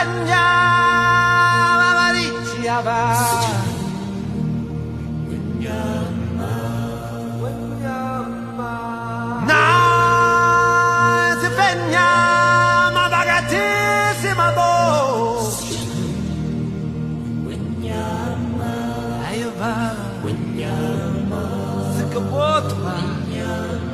Senyama Mariciava Na si fegnama bagatissima voce Aio va Si che vuoto va